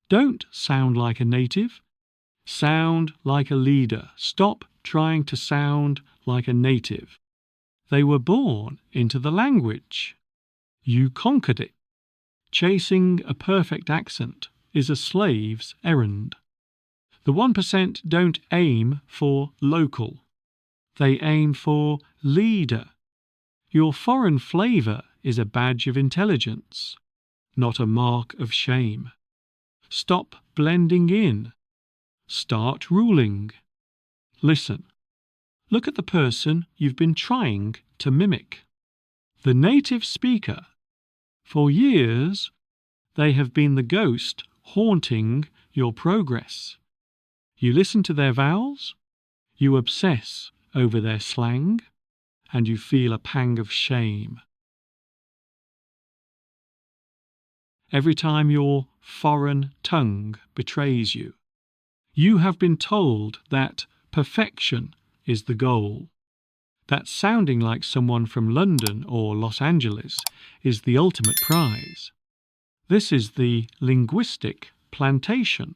Don't sound like a native. Sound like a leader. Stop trying to sound like a native. They were born into the language. You conquered it. Chasing a perfect accent is a slave's errand. The 1% don't aim for local. They aim for leader. Your foreign flavour is a badge of intelligence, not a mark of shame. Stop blending in. Start ruling. Listen. Look at the person you've been trying to mimic. The native speaker. For years, they have been the ghost haunting your progress. You listen to their vowels, you obsess over their slang, and you feel a pang of shame. Every time your foreign tongue betrays you, you have been told that perfection is the goal, that sounding like someone from London or Los Angeles is the ultimate prize. This is the linguistic plantation.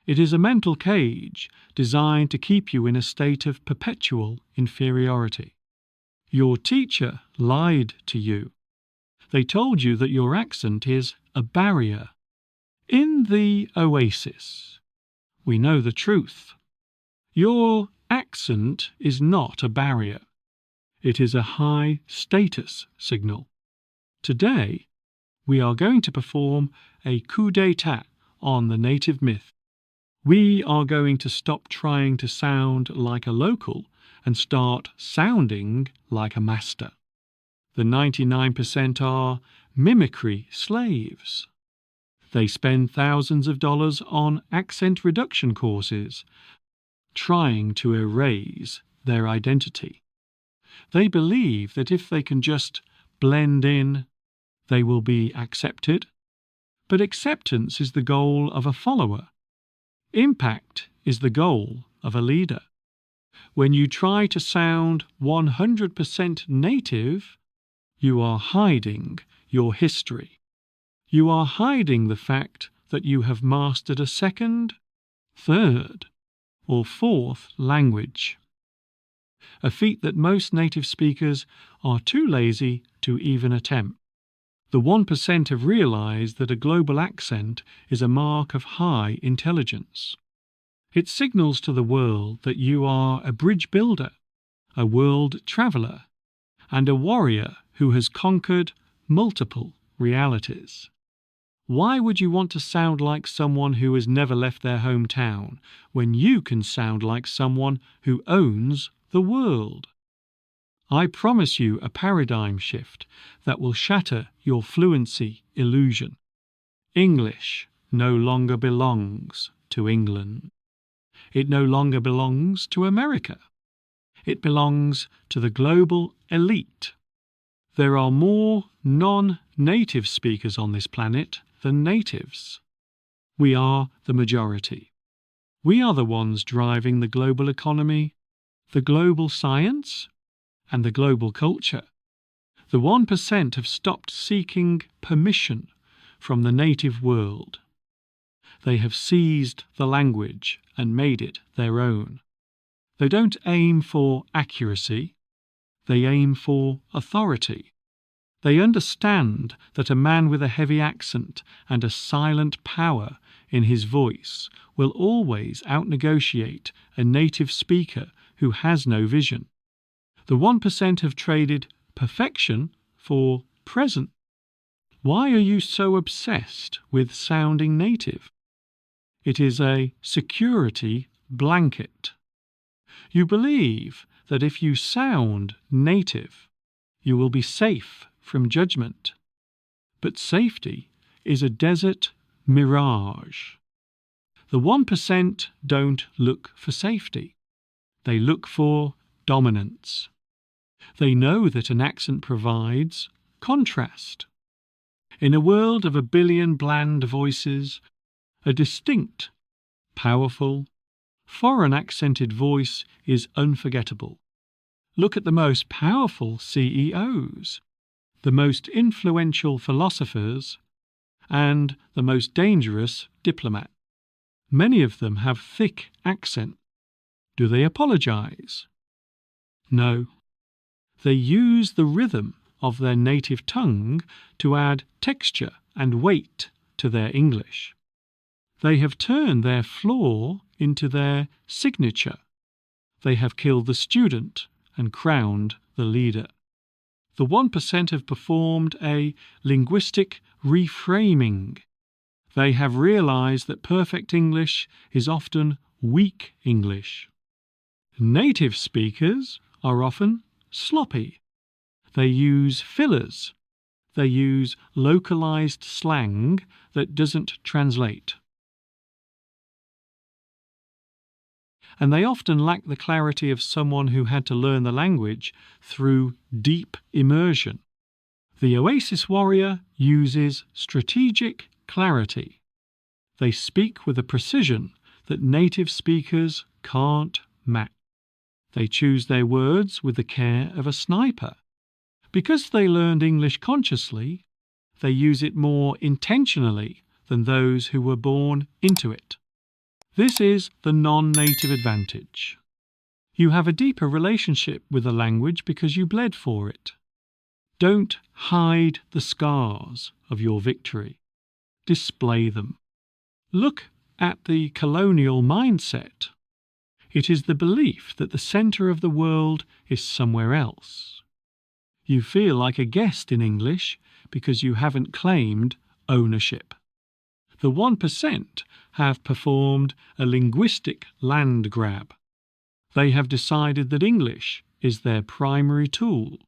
It is a mental cage designed to keep you in a state of perpetual inferiority. Your teacher lied to you. They told you that your accent is a barrier. In the Oasis, we know the truth. Your accent is not a barrier. It is a high status signal. Today, we are going to perform a coup d'etat on the native myth. We are going to stop trying to sound like a local and start sounding like a master. The 99% are mimicry slaves. They spend thousands of dollars on accent reduction courses, trying to erase their identity. They believe that if they can just blend in, they will be accepted. But acceptance is the goal of a follower. Impact is the goal of a leader. When you try to sound 100% native, you are hiding your history. You are hiding the fact that you have mastered a second, third, or fourth language. A feat that most native speakers are too lazy to even attempt. The 1% have realized that a global accent is a mark of high intelligence. It signals to the world that you are a bridge builder, a world traveller, and a warrior who has conquered multiple realities. Why would you want to sound like someone who has never left their hometown when you can sound like someone who owns the world? I promise you a paradigm shift that will shatter your fluency illusion. English no longer belongs to England. It no longer belongs to America. It belongs to the global elite. There are more non-native speakers on this planet than natives. We are the majority. We are the ones driving the global economy, the global science, and the global culture. The 1% have stopped seeking permission from the native world. They have seized the language and made it their own. They don't aim for accuracy. They aim for authority. They understand that a man with a heavy accent and a silent power in his voice will always outnegotiate a native speaker who has no vision. The 1% have traded perfection for present. Why are you so obsessed with sounding native? It is a security blanket. You believe that if you sound native, you will be safe from judgment. But safety is a desert mirage. The 1% don't look for safety. They look for dominance. They know that an accent provides contrast. In a world of 1 billion bland voices, a distinct, powerful, foreign accented voice is unforgettable. Look at the most powerful CEOs, the most influential philosophers, and the most dangerous diplomat. Many of them have thick accent. Do they apologize? No. They use the rhythm of their native tongue to add texture and weight to their English. They have turned their flaw into their signature. They have killed the student and crowned the leader. The 1% have performed a linguistic reframing. They have realized that perfect English is often weak English. Native speakers are often sloppy. They use fillers. They use localized slang that doesn't translate. And they often lack the clarity of someone who had to learn the language through deep immersion. The Oasis warrior uses strategic clarity. They speak with a precision that native speakers can't match. They choose their words with the care of a sniper. Because they learned English consciously, they use it more intentionally than those who were born into it. This is the non-native advantage. You have a deeper relationship with the language because you bled for it. Don't hide the scars of your victory. Display them. Look at the colonial mindset. It is the belief that the center of the world is somewhere else. You feel like a guest in English because you haven't claimed ownership. The 1% have performed a linguistic land grab. They have decided that English is their primary tool,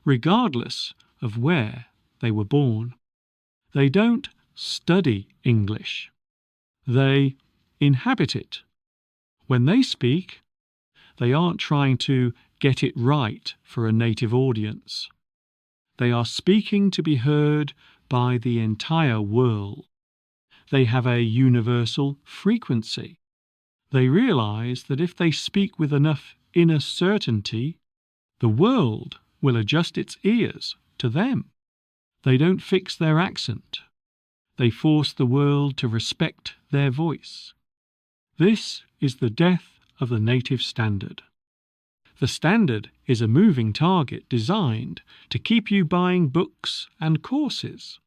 regardless of where they were born. They don't study English. They inhabit it. When they speak, they aren't trying to get it right for a native audience. They are speaking to be heard by the entire world. They have a universal frequency. They realize that if they speak with enough inner certainty, the world will adjust its ears to them. They don't fix their accent. They force the world to respect their voice. This is the death of the native standard. The standard is a moving target designed to keep you buying books and courses.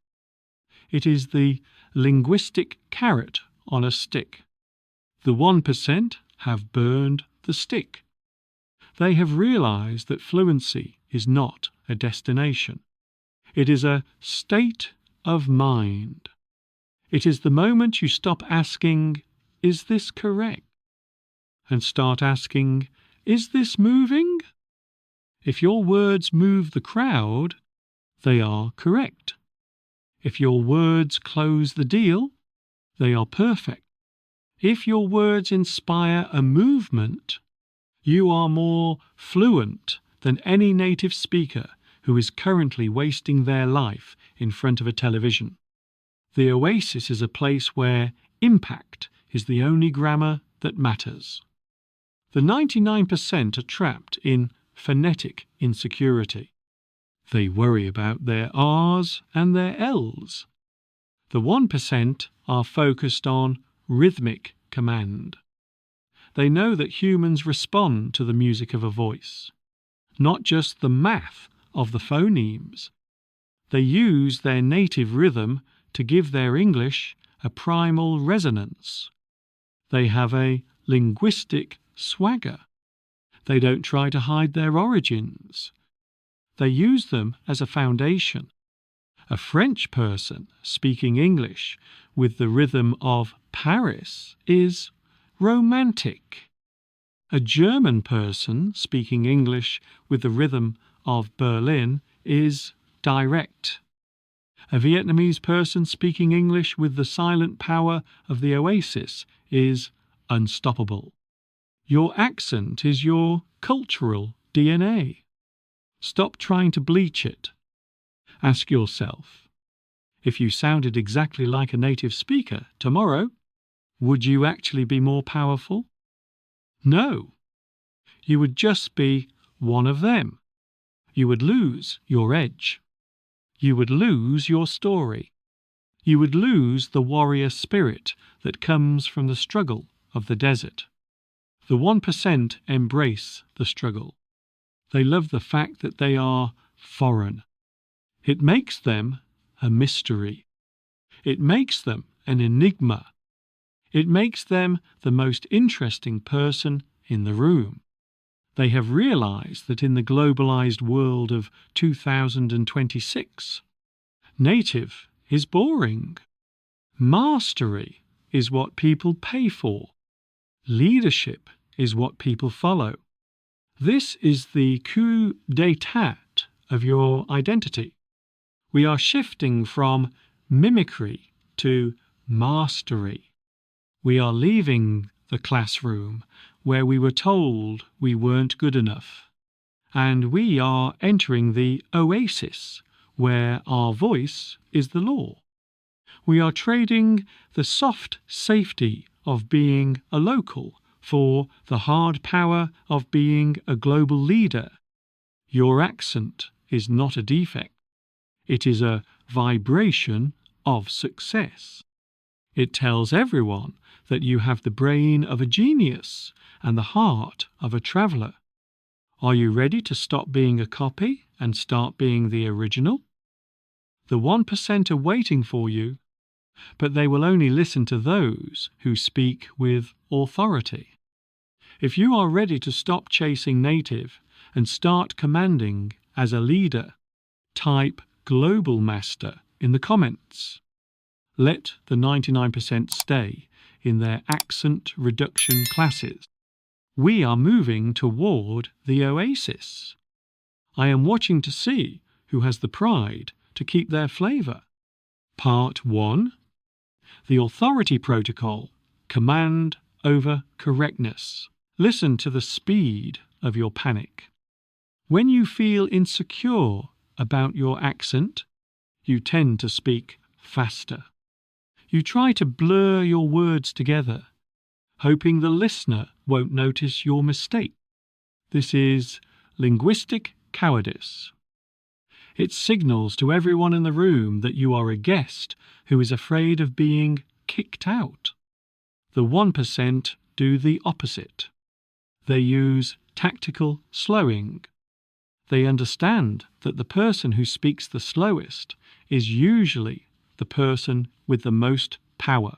It is the linguistic carrot on a stick. The 1% have burned the stick. They have realized that fluency is not a destination. It is a state of mind. It is the moment you stop asking, "Is this correct?" and start asking, "Is this moving?" If your words move the crowd, they are correct. If your words close the deal, they are perfect. If your words inspire a movement, you are more fluent than any native speaker who is currently wasting their life in front of a television. The Oasis is a place where impact is the only grammar that matters. The 99% are trapped in phonetic insecurity. They worry about their R's and their L's. The 1% are focused on rhythmic command. They know that humans respond to the music of a voice, not just the math of the phonemes. They use their native rhythm to give their English a primal resonance. They have a linguistic swagger. They don't try to hide their origins. They use them as a foundation. A French person speaking English with the rhythm of Paris is romantic. A German person speaking English with the rhythm of Berlin is direct. A Vietnamese person speaking English with the silent power of the Oasis is unstoppable. Your accent is your cultural DNA. Stop trying to bleach it. Ask yourself, if you sounded exactly like a native speaker tomorrow, would you actually be more powerful? No. You would just be one of them. You would lose your edge. You would lose your story. You would lose the warrior spirit that comes from the struggle of the desert. The 1% embrace the struggle. They love the fact that they are foreign. It makes them a mystery. It makes them an enigma. It makes them the most interesting person in the room. They have realized that in the globalized world of 2026, native is boring. Mastery is what people pay for. Leadership is what people follow. This is the coup d'état of your identity. We are shifting from mimicry to mastery. We are leaving the classroom where we were told we weren't good enough, and we are entering the oasis where our voice is the law. We are trading the soft safety of being a local for the hard power of being a global leader. Your accent is not a defect. It is a vibration of success. It tells everyone that you have the brain of a genius and the heart of a traveller. Are you ready to stop being a copy and start being the original? The 1% are waiting for you, but they will only listen to those who speak with authority. If you are ready to stop chasing native and start commanding as a leader, type Global Master in the comments. Let the 99% stay in their accent reduction classes. We are moving toward the oasis. I am watching to see who has the pride to keep their flavour. Part 1. The authority protocol. Command over correctness. Listen to the speed of your panic. When you feel insecure about your accent, you tend to speak faster. You try to blur your words together, hoping the listener won't notice your mistake. This is linguistic cowardice. It signals to everyone in the room that you are a guest who is afraid of being kicked out. The 1% do the opposite. They use tactical slowing. They understand that the person who speaks the slowest is usually the person with the most power.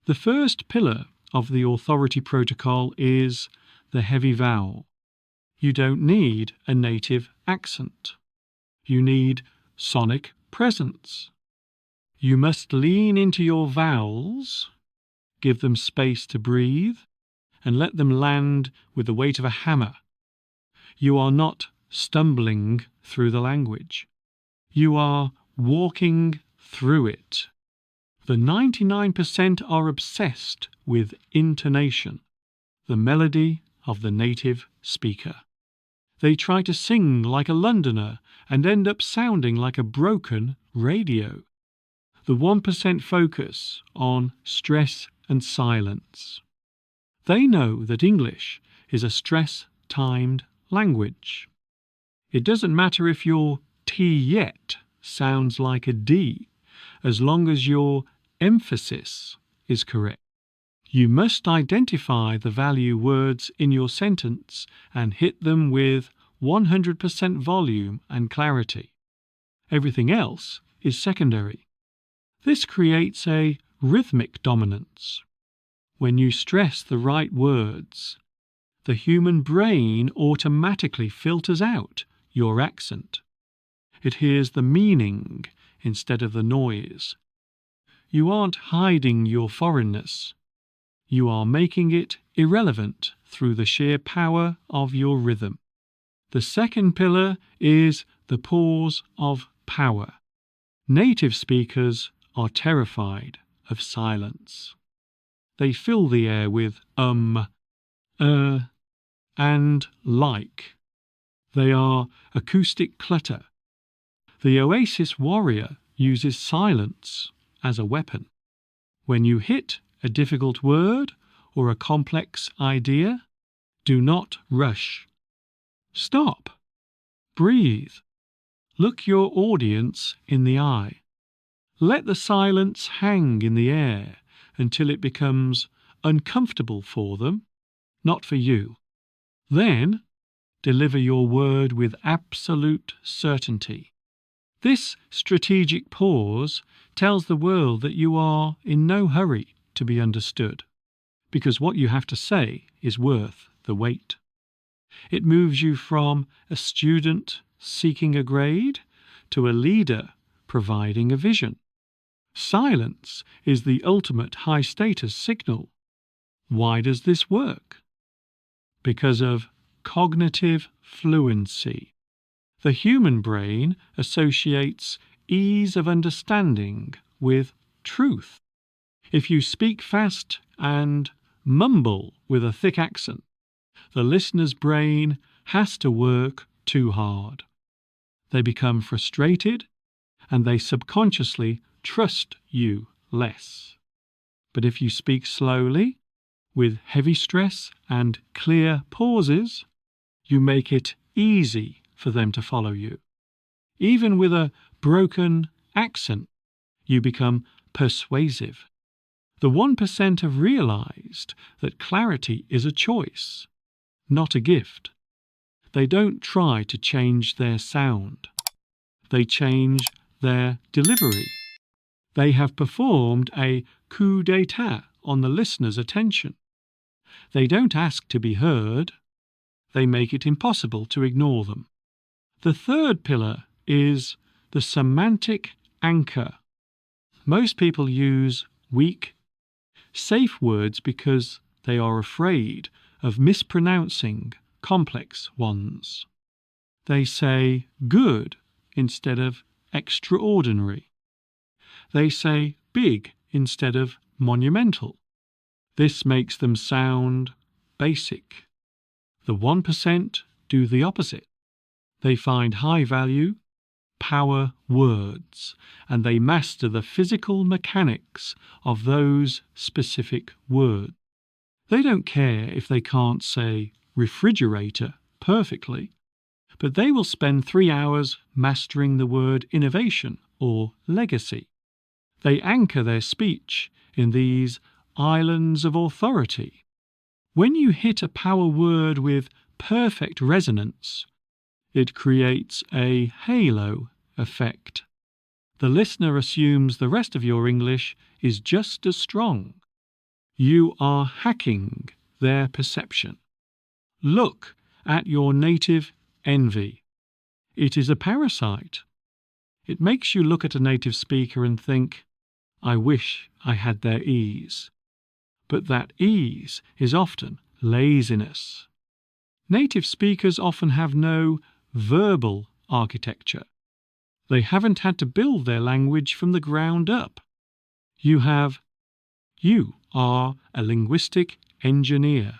The first pillar of the authority protocol is the heavy vowel. You don't need a native accent. You need sonic presence. You must lean into your vowels, give them space to breathe, and let them land with the weight of a hammer. You are not stumbling through the language. You are walking through it. The 99% are obsessed with intonation, the melody of the native speaker. They try to sing like a Londoner and end up sounding like a broken radio. The 1% focus on stress and silence. They know that English is a stress-timed language. It doesn't matter if your T yet sounds like a D, as long as your emphasis is correct. You must identify the value words in your sentence and hit them with 100% volume and clarity. Everything else is secondary. This creates a rhythmic dominance. When you stress the right words, the human brain automatically filters out your accent. It hears the meaning instead of the noise. You aren't hiding your foreignness. You are making it irrelevant through the sheer power of your rhythm. The second pillar is the pause of power. Native speakers are terrified of silence. They fill the air with and like. They are acoustic clutter. The Oasis warrior uses silence as a weapon. When you hit a difficult word or a complex idea, do not rush. Stop. Breathe. Look your audience in the eye. Let the silence hang in the air until it becomes uncomfortable for them, not for you. Then deliver your word with absolute certainty. This strategic pause tells the world that you are in no hurry to be understood, because what you have to say is worth the wait. It moves you from a student seeking a grade to a leader providing a vision. Silence is the ultimate high-status signal. Why does this work? Because of cognitive fluency. The human brain associates ease of understanding with truth. If you speak fast and mumble with a thick accent, the listener's brain has to work too hard. They become frustrated and they subconsciously trust you less. But if you speak slowly, with heavy stress and clear pauses, you make it easy for them to follow you. Even with a broken accent, you become persuasive. The 1% have realized that clarity is a choice, not a gift. They don't try to change their sound. They change their delivery. They have performed a coup d'état on the listener's attention. They don't ask to be heard. They make it impossible to ignore them. The third pillar is the semantic anchor. Most people use weak, safe words because they are afraid of mispronouncing complex ones. They say good instead of extraordinary. They say big instead of monumental. This makes them sound basic. The 1% do the opposite. They find high value, power words, and they master the physical mechanics of those specific words. They don't care if they can't say refrigerator perfectly, but they will spend 3 hours mastering the word innovation or legacy. They anchor their speech in these islands of authority. When you hit a power word with perfect resonance, it creates a halo effect. The listener assumes the rest of your English is just as strong. You are hacking their perception. Look at your native envy. It is a parasite. It makes you look at a native speaker and think, I wish I had their ease. But that ease is often laziness. Native speakers often have no verbal architecture. They haven't had to build their language from the ground up. You are a linguistic engineer.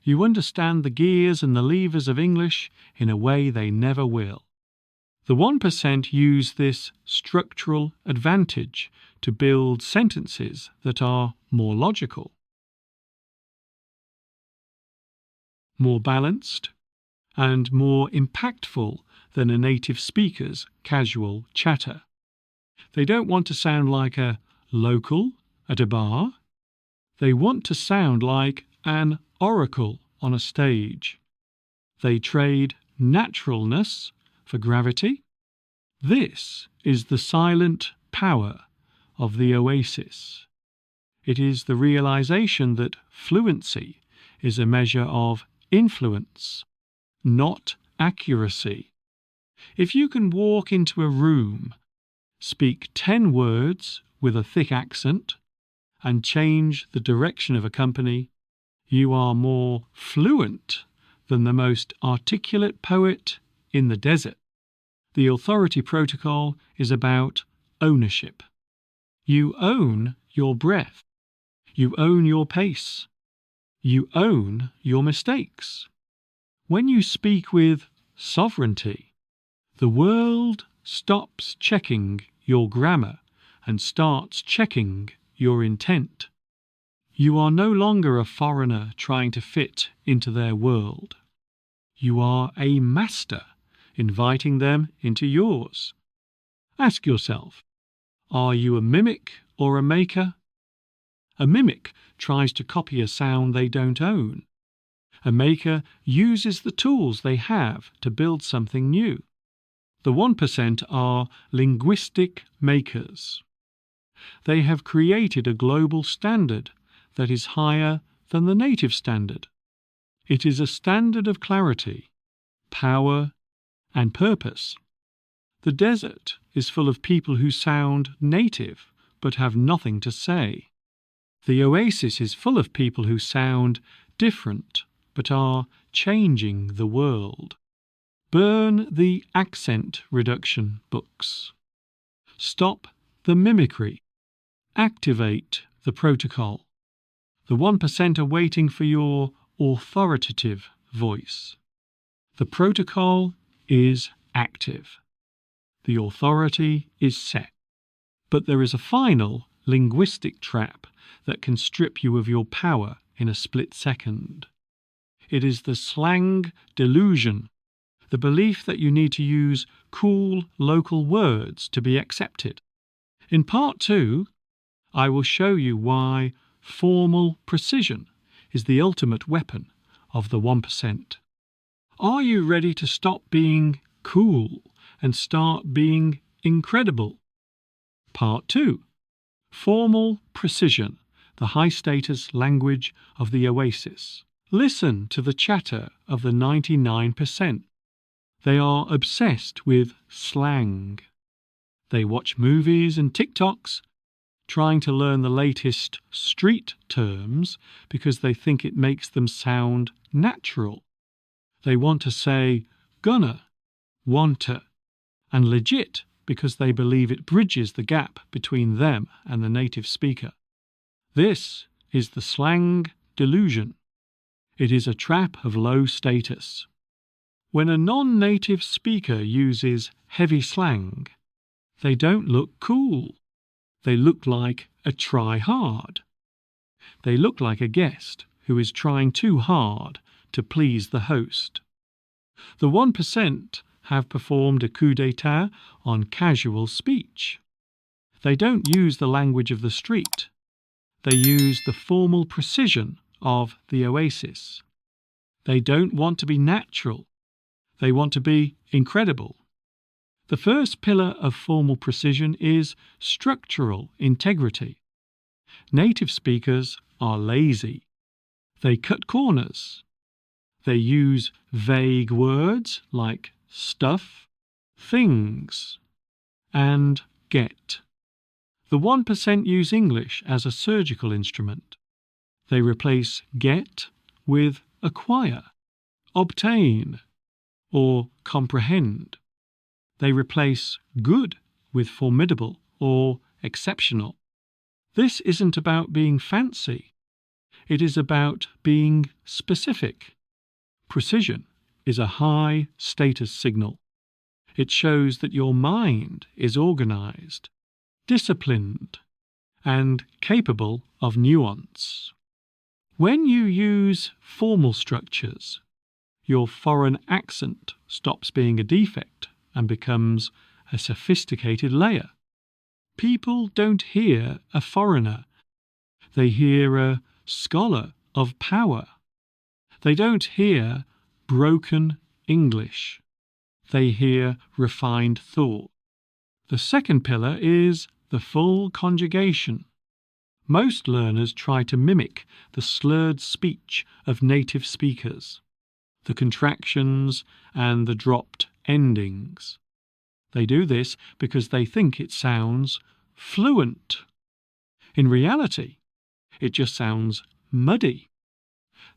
You understand the gears and the levers of English in a way they never will. The 1% use this structural advantage to build sentences that are more logical, more balanced, and more impactful than a native speaker's casual chatter. They don't want to sound like a local at a bar. They want to sound like an oracle on a stage. They trade naturalness for gravity. This is the silent power of the Oasis. It is the realization that fluency is a measure of influence, not accuracy. If you can walk into a room, speak 10 words with a thick accent, and change the direction of a company, you are more fluent than the most articulate poet in the desert. The authority protocol is about ownership. You own your breath. You own your pace. You own your mistakes. When you speak with sovereignty, the world stops checking your grammar and starts checking your intent. You are no longer a foreigner trying to fit into their world. You are a master inviting them into yours. Ask yourself, Are you a mimic or a maker? A mimic tries to copy a sound they don't own. A maker uses the tools they have to build something new. The 1% are linguistic makers. They have created a global standard that is higher than the native standard. It is a standard of clarity, power, and purpose. The desert is full of people who sound native but have nothing to say. The oasis is full of people who sound different but are changing the world. Burn the accent reduction books. Stop the mimicry. Activate the protocol. The 1% are waiting for your authoritative voice. The protocol is active. The authority is set. But there is a final linguistic trap that can strip you of your power in a split second. It is the slang delusion, the belief that you need to use cool local words to be accepted. In part 2, I will show you why formal precision is the ultimate weapon of the 1%. Are you ready to stop being cool and start being incredible? Part 2. Formal precision, the high-status language of the oasis. Listen to the chatter of the 99%. They are obsessed with slang. They watch movies and TikToks, trying to learn the latest street terms because they think it makes them sound natural. They want to say gonna, wanta, and legit because they believe it bridges the gap between them and the native speaker. This is the slang delusion. It is a trap of low status. When a non-native speaker uses heavy slang, they don't look cool. They look like a try-hard. They look like a guest who is trying too hard to please the host. The 1% have performed a coup d'etat on casual speech. They don't use the language of the street. They use the formal precision of the oasis. They don't want to be natural. They want to be incredible. The first pillar of formal precision is structural integrity. Native speakers are lazy. They cut corners. They use vague words like stuff, things, and get. The 1% use English as a surgical instrument. They replace get with acquire, obtain, or comprehend. They replace good with formidable or exceptional. This isn't about being fancy. It is about being specific. Precision is a high status signal. It shows that your mind is organized, disciplined, and capable of nuance. When you use formal structures, your foreign accent stops being a defect and becomes a sophisticated layer. People don't hear a foreigner. They hear a scholar of power. They don't hear broken English. They hear refined thought. The second pillar is the full conjugation. Most learners try to mimic the slurred speech of native speakers, the contractions and the dropped endings. They do this because they think it sounds fluent. In reality, it just sounds muddy.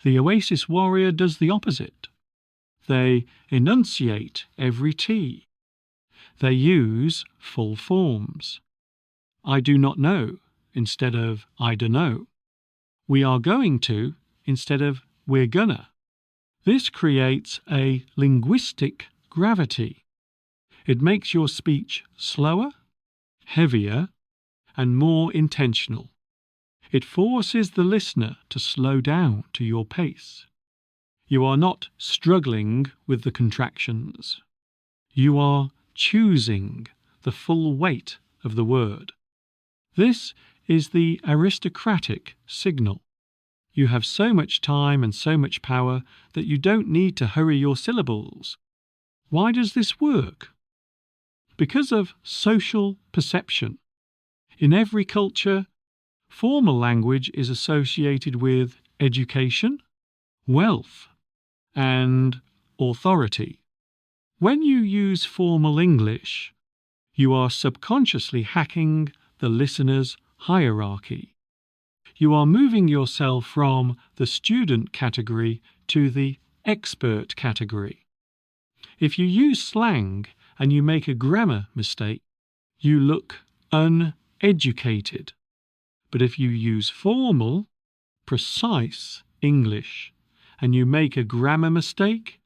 The Oasis warrior does the opposite. They enunciate every T. They use full forms. I do not know instead of I dunno. We are going to instead of we're gonna. This creates a linguistic gravity. It makes your speech slower, heavier, and more intentional. It forces the listener to slow down to your pace. You are not struggling with the contractions. You are choosing the full weight of the word. This is the aristocratic signal. You have so much time and so much power that you don't need to hurry your syllables. Why does this work? Because of social perception. In every culture, formal language is associated with education, wealth, and authority. When you use formal English, you are subconsciously hacking the listener's hierarchy. You are moving yourself from the student category to the expert category. If you use slang and you make a grammar mistake, you look uneducated. But if you use formal, precise English and you make a grammar mistake,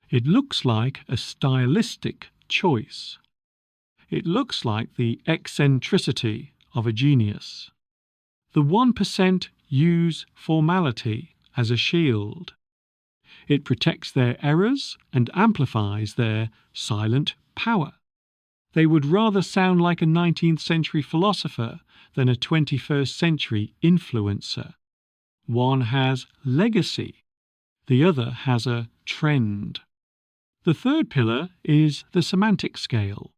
it looks like a stylistic choice. It looks like the eccentricity of a genius. The 1% use formality as a shield. It protects their errors and amplifies their silent power. They would rather sound like a 19th century philosopher than a 21st century influencer. One has legacy, the other has a trend. The third pillar is the semantic scale.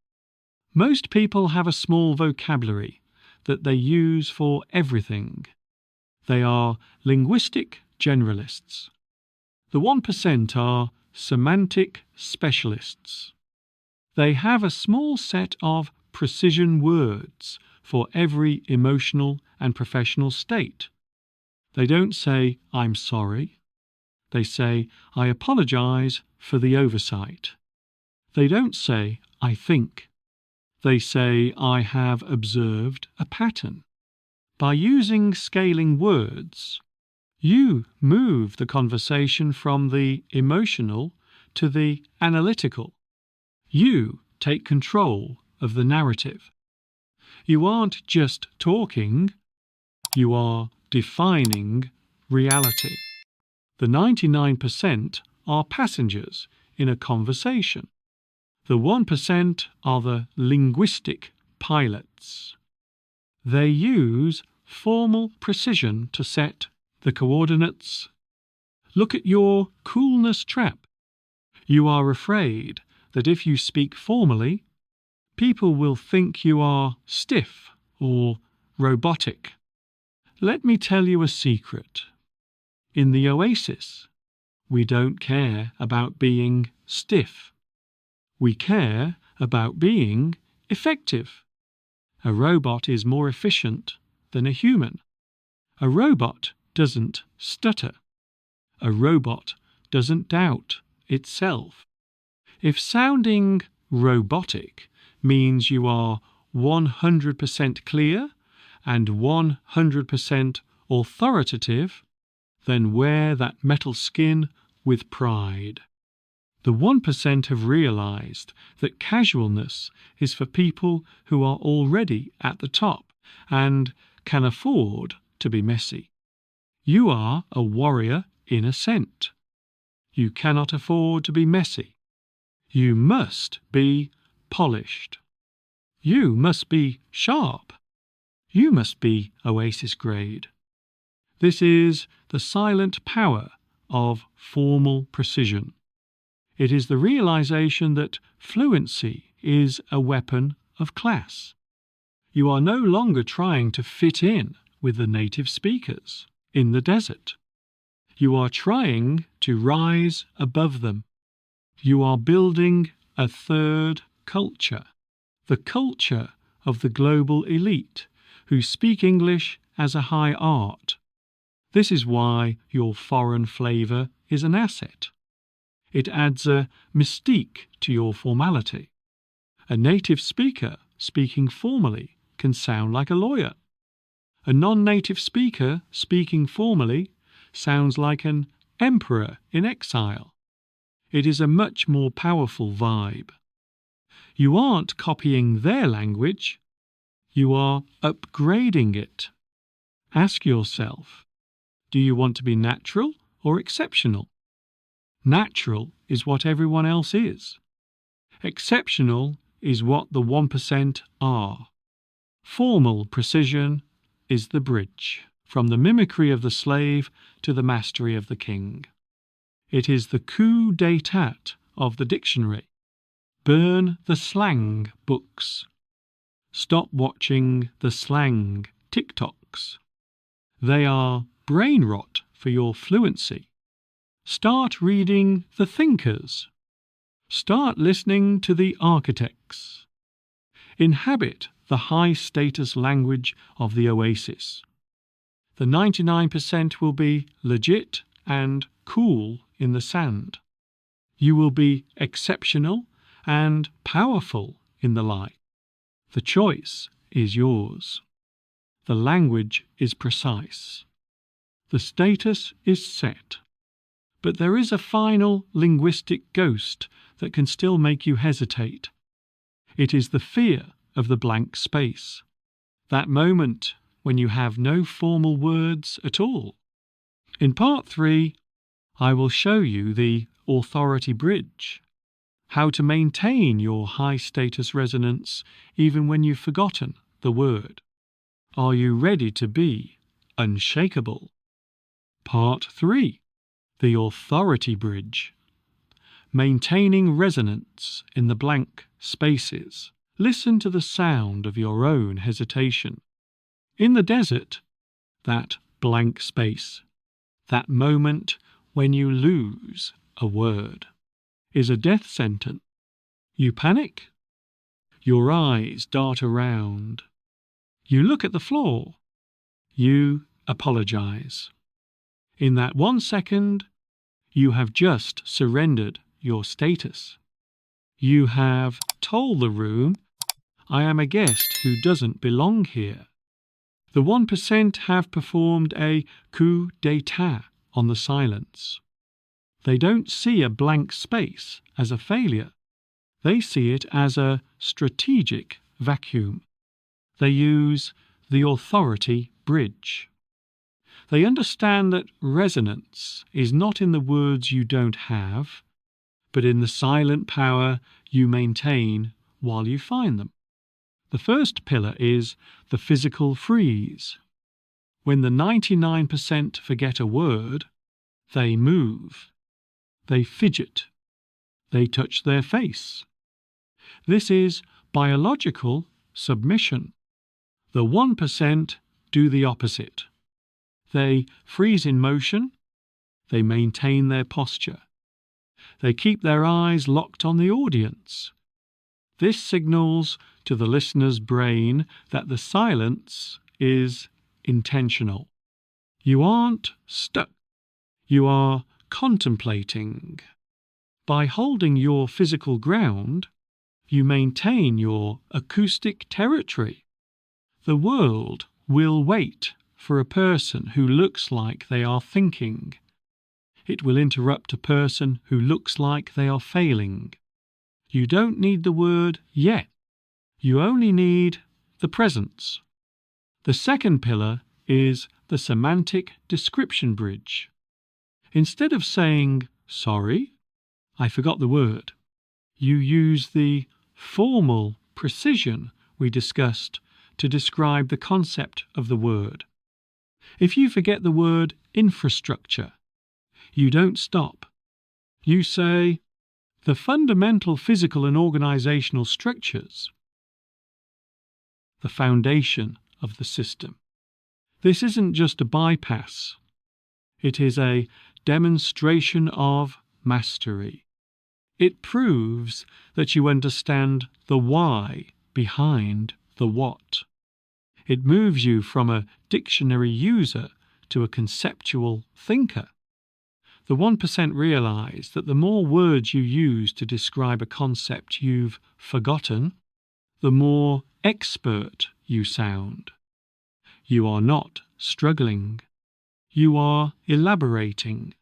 Most people have a small vocabulary that they use for everything. They are linguistic generalists. The 1% are semantic specialists. They have a small set of precision words for every emotional and professional state. They don't say, "I'm sorry." They say, "I apologize for the oversight." They don't say, "I think." They say, "I have observed a pattern." By using scaling words, you move the conversation from the emotional to the analytical. You take control of the narrative. You aren't just talking, you are defining reality. The 99% are passengers in a conversation. The 1% are the linguistic pilots. They use formal precision to set the coordinates. Look at your coolness trap. You are afraid that if you speak formally, people will think you are stiff or robotic. Let me tell you a secret. In the Oasis, we don't care about being stiff. We care about being effective. A robot is more efficient than a human. A robot doesn't stutter. A robot doesn't doubt itself. If sounding robotic means you are 100% clear and 100% authoritative, then wear that metal skin with pride. The 1% have realized that casualness is for people who are already at the top and can afford to be messy. You are a warrior in ascent. You cannot afford to be messy. You must be polished. You must be sharp. You must be Oasis grade. This is the silent power of formal precision. It is the realization that fluency is a weapon of class. You are no longer trying to fit in with the native speakers in the desert. You are trying to rise above them. You are building a third culture, the culture of the global elite who speak English as a high art. This is why your foreign flavour is an asset. It adds a mystique to your formality. A native speaker speaking formally can sound like a lawyer. A non-native speaker speaking formally sounds like an emperor in exile. It is a much more powerful vibe. You aren't copying their language, you are upgrading it. Ask yourself, do you want to be natural or exceptional? Natural is what everyone else is. Exceptional is what the 1% are. Formal precision is the bridge from the mimicry of the slave to the mastery of the king. It is the coup d'état of the dictionary. Burn the slang books. Stop watching the slang TikToks. They are brain rot for your fluency. Start reading the thinkers. Start listening to the architects. Inhabit the high-status language of the Oasis. The 99% will be legit and cool in the sand. You will be exceptional and powerful in the light. The choice is yours. The language is precise. The status is set. But there is a final linguistic ghost that can still make you hesitate. It is the fear of the blank space. That moment when you have no formal words at all. In part 3, I will show you the authority bridge, how to maintain your high-status resonance even when you've forgotten the word. Are you ready to be unshakable? Part 3, the authority bridge. Maintaining resonance in the blank spaces. Listen to the sound of your own hesitation. In the desert, that blank space, that moment when you lose a word, is a death sentence. You panic. Your eyes dart around. You look at the floor. You apologize. In that 1 second, you have just surrendered your status. You have told the room, I am a guest who doesn't belong here. The 1% have performed a coup d'état on the silence. They don't see a blank space as a failure. They see it as a strategic vacuum. They use the authority bridge. They understand that resonance is not in the words you don't have, but in the silent power you maintain while you find them. The first pillar is the physical freeze. When the 99% forget a word, they move, they fidget, they touch their face. This is biological submission. The 1% do the opposite. They freeze in motion, they maintain their posture. They keep their eyes locked on the audience. This signals to the listener's brain that the silence is intentional. You aren't stuck. You are contemplating. By holding your physical ground, you maintain your acoustic territory. The world will wait for a person who looks like they are thinking. It will interrupt a person who looks like they are failing. You don't need the word yet. You only need the presence. The second pillar is the semantic description bridge. Instead of saying, sorry, I forgot the word, you use the formal precision we discussed to describe the concept of the word. If you forget the word infrastructure, you don't stop. You say, the fundamental physical and organizational structures, the foundation of the system. This isn't just a bypass. It is a demonstration of mastery. It proves that you understand the why behind the what. It moves you from a dictionary user to a conceptual thinker. The 1% realize that the more words you use to describe a concept you've forgotten, the more expert you sound. You are not struggling. You are elaborating.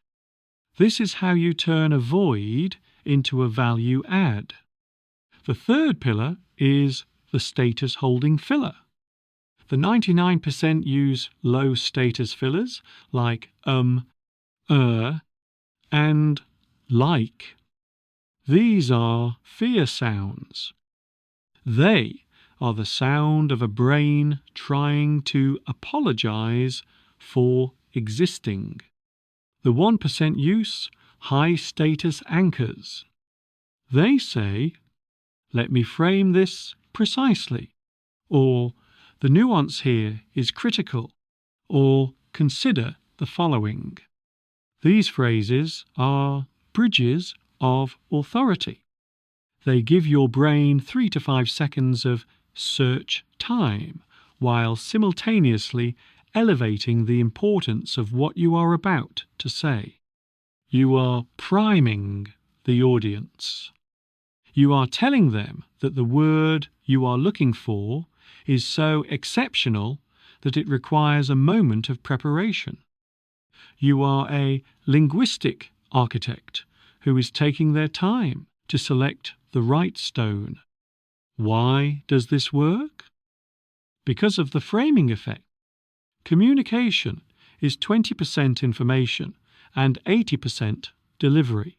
This is how you turn a void into a value add. The third pillar is the status holding filler. The 99% use low status fillers like and like. These are fear sounds. They are the sound of a brain trying to apologize for existing. The 1% use high-status anchors. They say, "Let me frame this precisely," or "The nuance here is critical," or "Consider the following." These phrases are bridges of authority. They give your brain 3 to 5 seconds of search time, while simultaneously elevating the importance of what you are about to say. You are priming the audience. You are telling them that the word you are looking for is so exceptional that it requires a moment of preparation. You are a linguistic architect who is taking their time to select the right stone. Why does this work? Because of the framing effect. Communication is 20% information and 80% delivery.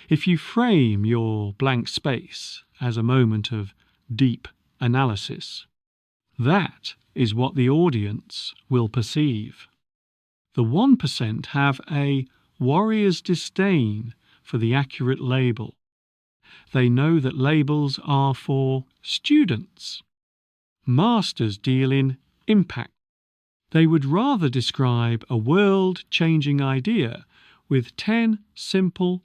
If you frame your blank space as a moment of deep analysis, that is what the audience will perceive. The 1% have a warrior's disdain for the accurate label. They know that labels are for students. Masters deal in impact. They would rather describe a world-changing idea with 10 simple,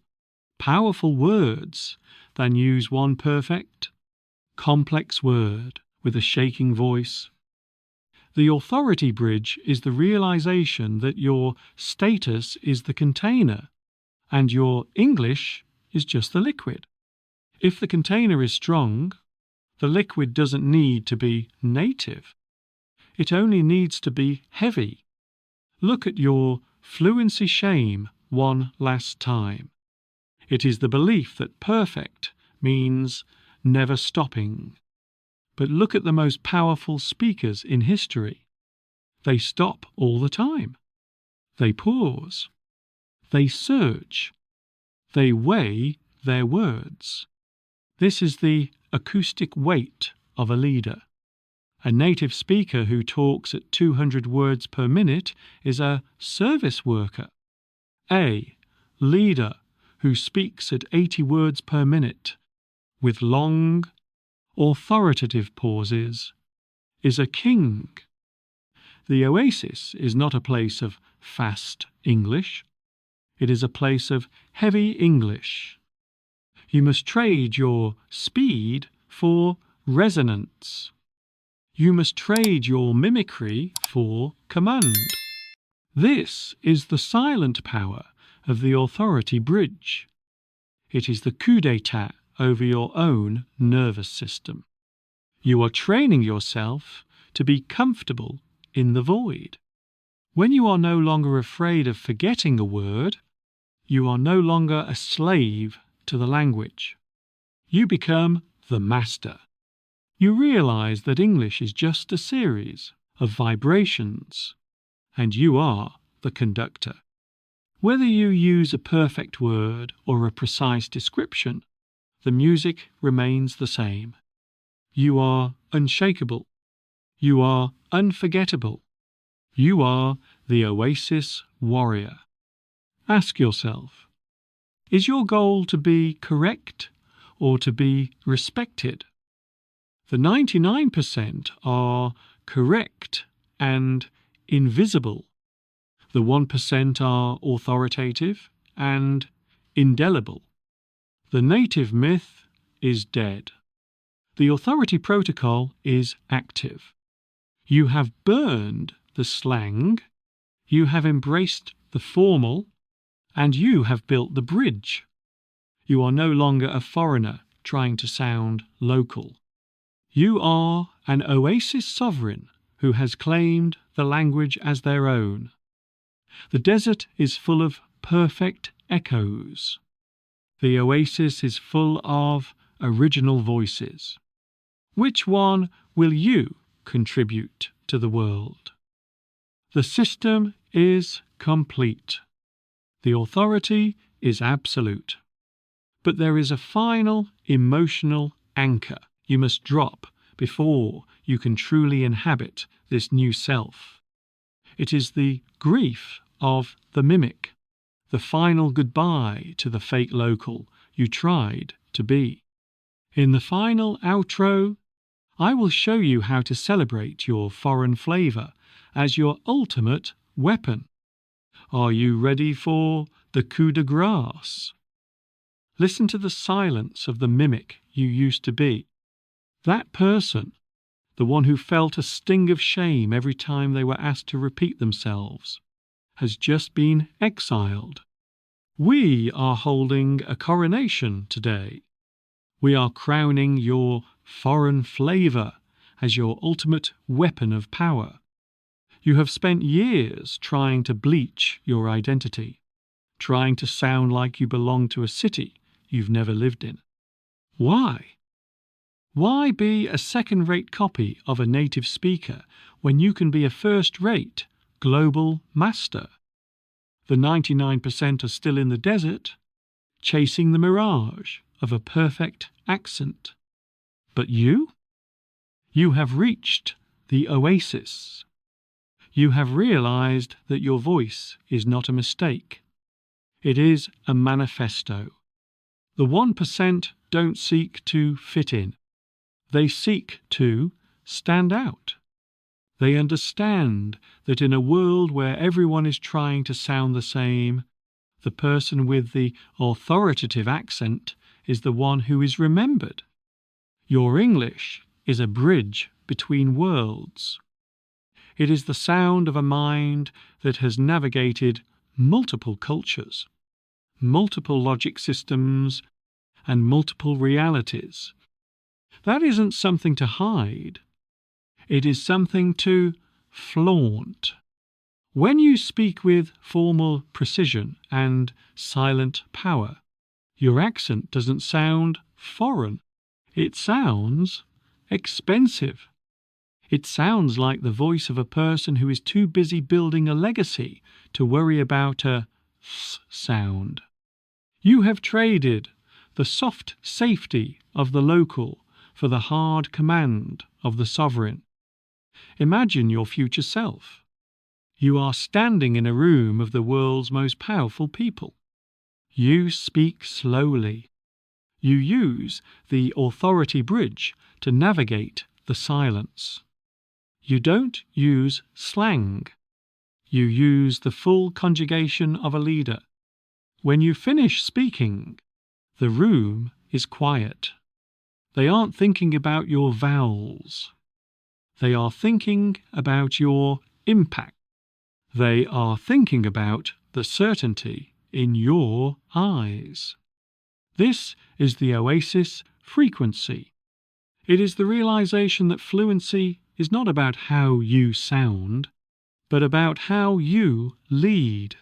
powerful words than use one perfect, complex word with a shaking voice. The authority bridge is the realization that your status is the container and your English is just the liquid. If the container is strong, the liquid doesn't need to be native. It only needs to be heavy. Look at your fluency shame one last time. It is the belief that perfect means never stopping. But look at the most powerful speakers in history. They stop all the time. They pause. They search. They weigh their words. This is the acoustic weight of a leader. A native speaker who talks at 200 words per minute is a service worker. A leader who speaks at 80 words per minute with long, authoritative pauses is a king. The Oasis is not a place of fast English. It is a place of heavy English. You must trade your speed for resonance. You must trade your mimicry for command. This is the silent power of the authority bridge. It is the coup d'etat over your own nervous system. You are training yourself to be comfortable in the void. When you are no longer afraid of forgetting a word, you are no longer a slave to the language. You become the master. You realize that English is just a series of vibrations, and you are the conductor. Whether you use a perfect word or a precise description, the music remains the same. You are unshakable. You are unforgettable. You are the Oasis warrior. Ask yourself, is your goal to be correct or to be respected? The 99% are correct and invisible. The 1% are authoritative and indelible. The native myth is dead. The authority protocol is active. You have burned the slang, you have embraced the formal, and you have built the bridge. You are no longer a foreigner trying to sound local. You are an Oasis sovereign who has claimed the language as their own. The desert is full of perfect echoes. The Oasis is full of original voices. Which one will you contribute to the world? The system is complete. The authority is absolute. But there is a final emotional anchor you must drop before you can truly inhabit this new self. It is the grief of the mimic, the final goodbye to the fake local you tried to be. In the final outro, I will show you how to celebrate your foreign flavour as your ultimate weapon. Are you ready for the coup de grace? Listen to the silence of the mimic you used to be. That person, the one who felt a sting of shame every time they were asked to repeat themselves, has just been exiled. We are holding a coronation today. We are crowning your foreign flavour as your ultimate weapon of power. You have spent years trying to bleach your identity, trying to sound like you belong to a city you've never lived in. Why? Why be a second-rate copy of a native speaker when you can be a first-rate global master? The 99% are still in the desert, chasing the mirage of a perfect accent. But you? You have reached the oasis. You have realized that your voice is not a mistake. It is a manifesto. The 1% don't seek to fit in. They seek to stand out. They understand that in a world where everyone is trying to sound the same, the person with the authoritative accent is the one who is remembered. Your English is a bridge between worlds. It is the sound of a mind that has navigated multiple cultures, multiple logic systems, and multiple realities. That isn't something to hide. It is something to flaunt. When you speak with formal precision and silent power, your accent doesn't sound foreign. It sounds expensive. It sounds like the voice of a person who is too busy building a legacy to worry about a th sound. You have traded the soft safety of the local for the hard command of the sovereign. Imagine your future self. You are standing in a room of the world's most powerful people. You speak slowly. You use the authority bridge to navigate the silence. You don't use slang. You use the full conjugation of a leader. When you finish speaking, the room is quiet. They aren't thinking about your vowels. They are thinking about your impact. They are thinking about the certainty in your eyes. This is the oasis frequency. It is the realization that fluency is not about how you sound, but about how you lead.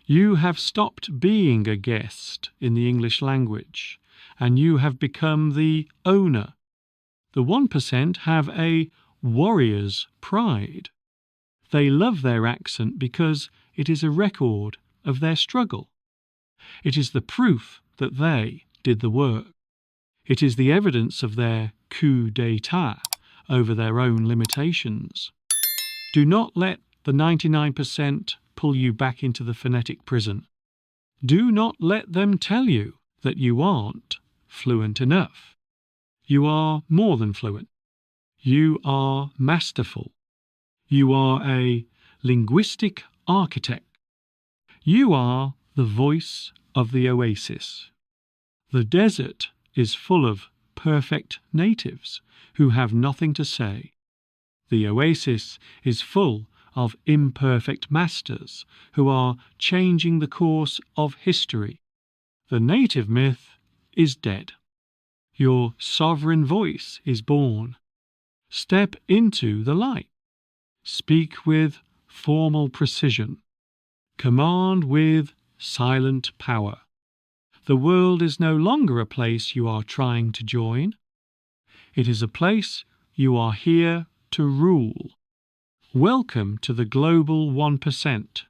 You have stopped being a guest in the English language, and you have become the owner. The 1% have a warrior's pride. They love their accent because it is a record of their struggle. It is the proof that they did the work. It is the evidence of their coup d'état over their own limitations. Do not let the 99% pull you back into the phonetic prison. Do not let them tell you that you aren't fluent enough. You are more than fluent. You are masterful. You are a linguistic architect. You are the voice of the oasis. The desert is full of perfect natives who have nothing to say. The oasis is full of imperfect masters who are changing the course of history. The native myth is dead. Your sovereign voice is born. Step into the light. Speak with formal precision. Command with silent power. The world is no longer a place you are trying to join. It is a place you are here to rule. Welcome to the global 1%.